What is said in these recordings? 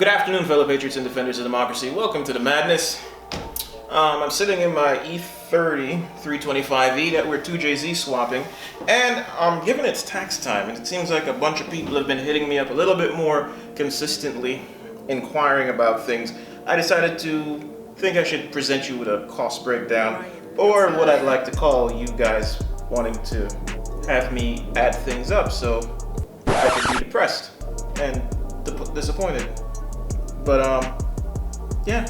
Good afternoon, fellow patriots and defenders of democracy. Welcome to the madness. I'm sitting in my E30-2JZ that we're 2JZ swapping, and given its tax time, and it seems like a bunch of people have been hitting me up a little bit more consistently, inquiring about things, I decided to think I should present you with a cost breakdown, or what I'd like to call you guys wanting to have me add things up so I can be depressed and disappointed. But yeah,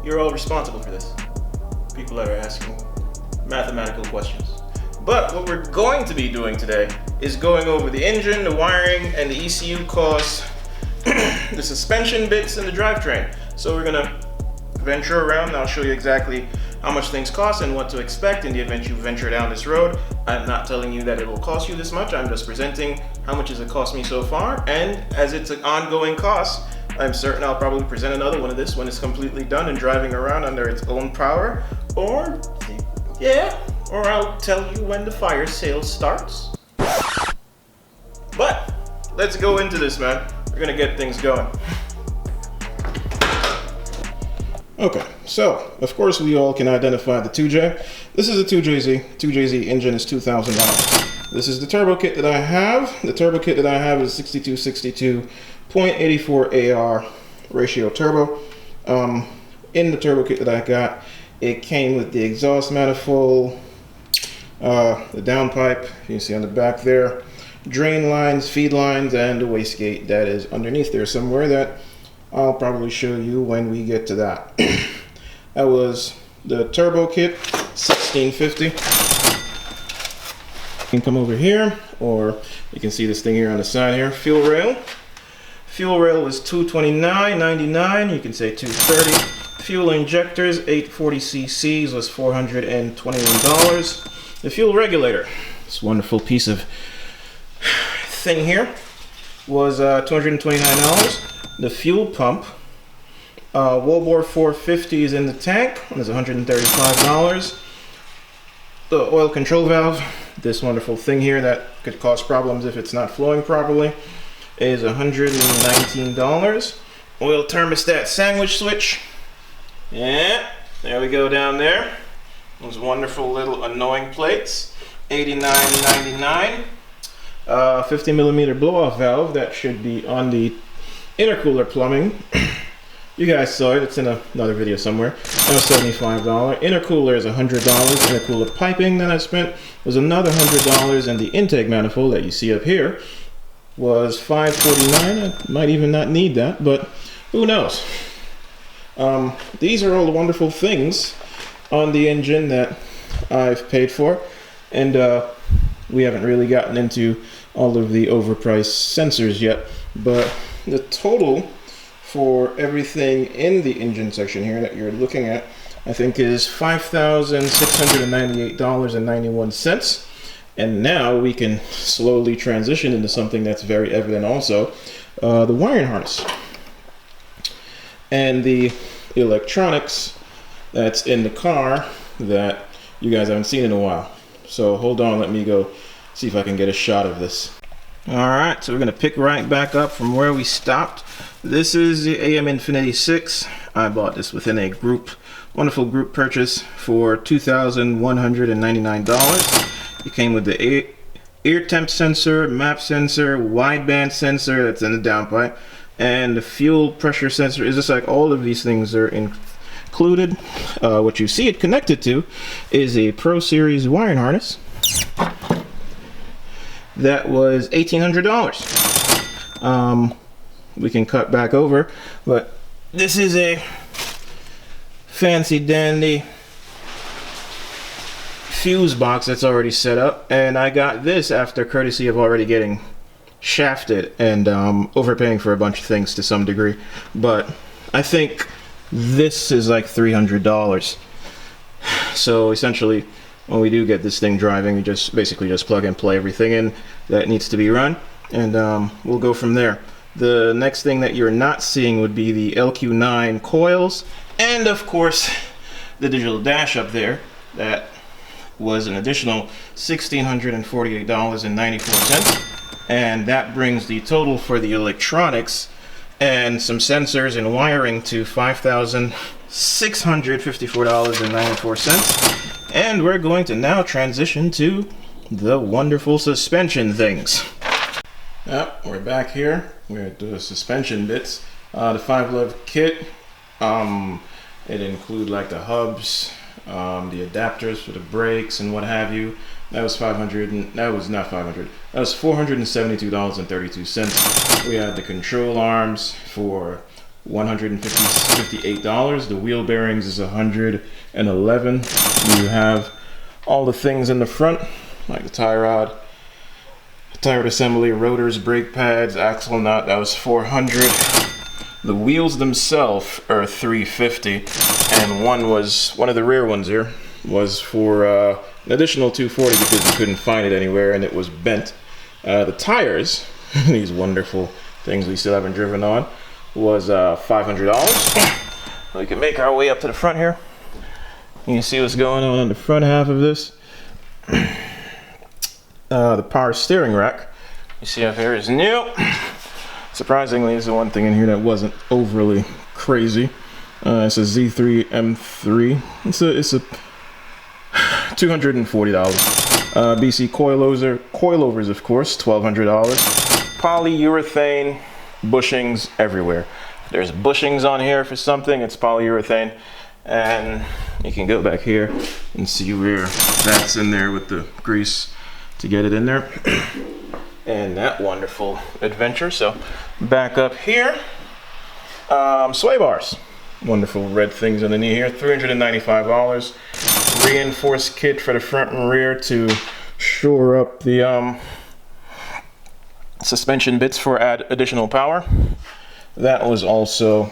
you're all responsible for this. People that are asking mathematical questions. But what we're going to be doing today is going over the engine, the wiring, and the ECU costs, the suspension bits, and the drivetrain. So we're gonna venture around, and I'll show you exactly how much things cost and what to expect in the event you venture down this road. I'm not telling you that it will cost you this much, I'm just presenting how much has it cost me so far, and as it's an ongoing cost, I'm certain I'll probably present another one of this when it's completely done and driving around under its own power, or I'll tell you when the fire sale starts. But let's go into this, man. We're gonna get things going. Okay, so of course we all can identify the 2J. This is a 2JZ. 2JZ engine is $2,000. This is the turbo kit that I have. The turbo kit that I have is 6262.84 AR ratio turbo. In the turbo kit that I got, it came with the exhaust manifold, the downpipe, you can see on the back there, drain lines, feed lines, and the wastegate that is underneath there somewhere that I'll probably show you when we get to that. That was the turbo kit, $16.50. You can come over here, or you can see this thing here on the side here, fuel rail. Fuel rail was $229.99, you can say $230. Fuel injectors, 840 cc's, was $421. The fuel regulator, this wonderful piece of thing here, was $229. The fuel pump, Wobor 450 is in the tank, and is $135. The oil control valve, this wonderful thing here that could cause problems if it's not flowing properly, is $119. Oil thermostat sandwich switch, yeah, there we go down there. Those wonderful little annoying plates, $89.99. 50 millimeter blow-off valve that should be on the intercooler plumbing. You guys saw it, it's in another video somewhere. That was $75. Intercooler is $100. Intercooler piping that I spent was another $100, and the intake manifold that you see up here was $549. I might even not need that, but who knows? These are all the wonderful things on the engine that I've paid for, and we haven't really gotten into all of the overpriced sensors yet, but the total for everything in the engine section here that you're looking at, I think, is $5,698.91. And now we can slowly transition into something that's very evident also, the wiring harness and the electronics that's in the car that you guys haven't seen in a while. So hold on, let me go see if I can get a shot of this. Alright, so we're going to pick right back up from where we stopped. This is the AM Infinity 6. I bought this within a wonderful group purchase for $2,199. It came with the ear temp sensor, map sensor, wideband sensor that's in the downpipe, and the fuel pressure sensor. It's just like all of these things are included. What you see it connected to is a Pro Series wiring harness. That was $1,800. We can cut back over, but this is a fancy dandy fuse box that's already set up, and I got this after courtesy of already getting shafted and overpaying for a bunch of things to some degree. But I think this is like $300. So essentially, when we do get this thing driving, we basically just plug and play everything in that needs to be run, and we'll go from there. The next thing that you're not seeing would be the LQ9 coils, and of course the digital dash up there that was an additional $1,648.94. And that brings the total for the electronics and some sensors and wiring to $5,654.94. And we're going to now transition to the wonderful suspension things. We're back here. We're going to do the suspension bits. The 5-lev kit, it includes like the hubs, the adapters for the brakes and what have you. That was $472.32. We had the control arms for $158. The wheel bearings is $111. You have all the things in the front, like the tie rod, tire assembly, rotors, brake pads, axle nut. That was $400. The wheels themselves are $350, and one of the rear ones here was for an additional $240 because we couldn't find it anywhere and it was bent. The tires, these wonderful things we still haven't driven on, was $500. We can make our way up to the front here. You can see what's going on the front half of this. The power steering rack, you see up here, is new. Surprisingly, is the one thing in here that wasn't overly crazy. It's a Z3 M3. It's a $240. BC coilovers, of course, $1,200. Polyurethane bushings everywhere. There's bushings on here for something. It's polyurethane, and you can go back here and see where that's in there with the grease to get it in there. And that wonderful adventure. So back up here, sway bars, wonderful red things underneath here, $395. Reinforced kit for the front and rear to shore up the suspension bits for additional power. That was also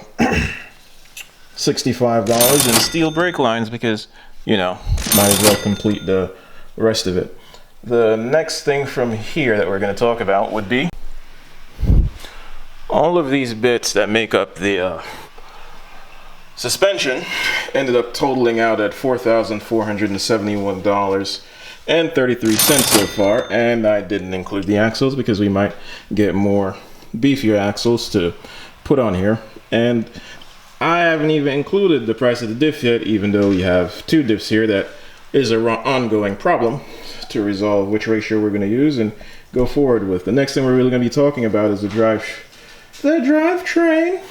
$65. And steel brake lines because, you know, might as well complete the rest of it. The next thing from here that we're going to talk about would be all of these bits that make up the suspension ended up totaling out at $4,471.33 so far, and I didn't include the axles because we might get more beefier axles to put on here, and I haven't even included the price of the diff yet, even though we have two diffs here. That is an ongoing problem to resolve which ratio we're going to use and go forward with. The next thing we're really going to be talking about is the drivetrain.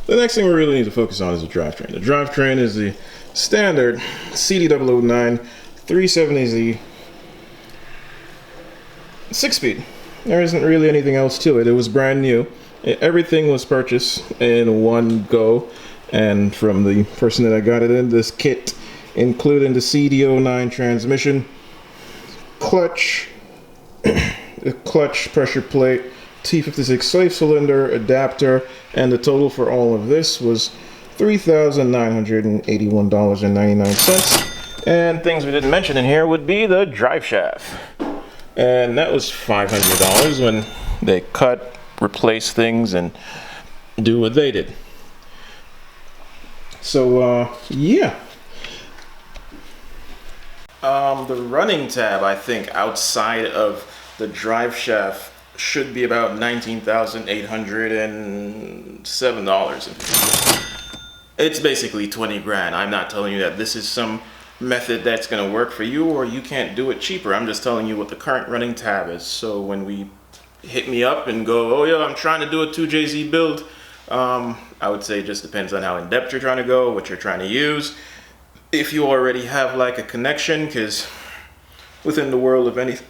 The next thing we really need to focus on is the drivetrain. The drivetrain is the standard CD009 370Z 6-speed. There isn't really anything else to it. It was brand new. Everything was purchased in one go, and from the person that I got it in, this kit including the CD09 transmission, clutch, the clutch pressure plate, T56 slave cylinder, adapter, and the total for all of this was $3,981.99. And things we didn't mention in here would be the drive shaft, and that was $500 when they cut, replace things, and do what they did. So yeah. The running tab, I think, outside of the drive shaft should be about $19,807. It's basically 20 grand. I'm not telling you that this is some method that's going to work for you or you can't do it cheaper. I'm just telling you what the current running tab is. So when we hit me up and go, oh yeah, I'm trying to do a 2JZ build, I would say it just depends on how in depth you're trying to go, what you're trying to use. If you already have like a connection, because within the world of anything,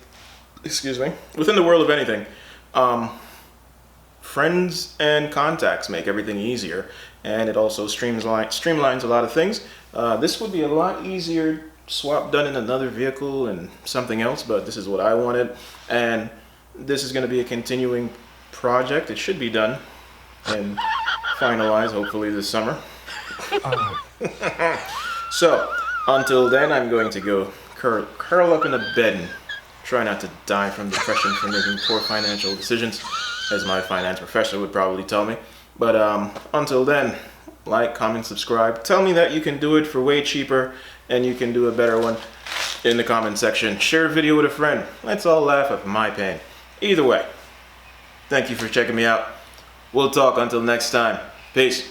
friends and contacts make everything easier, and it also streamlines a lot of things. This would be a lot easier swap done in another vehicle and something else, but this is what I wanted, and this is going to be a continuing project. It should be done and finalized hopefully this summer. So until then, I'm going to go curl up in a bed and try not to die from depression for making poor financial decisions, as my finance professor would probably tell me. But until then, like, comment, subscribe. Tell me that you can do it for way cheaper and you can do a better one in the comment section. Share a video with a friend. Let's all laugh at my pain. Either way, thank you for checking me out. We'll talk until next time. Peace.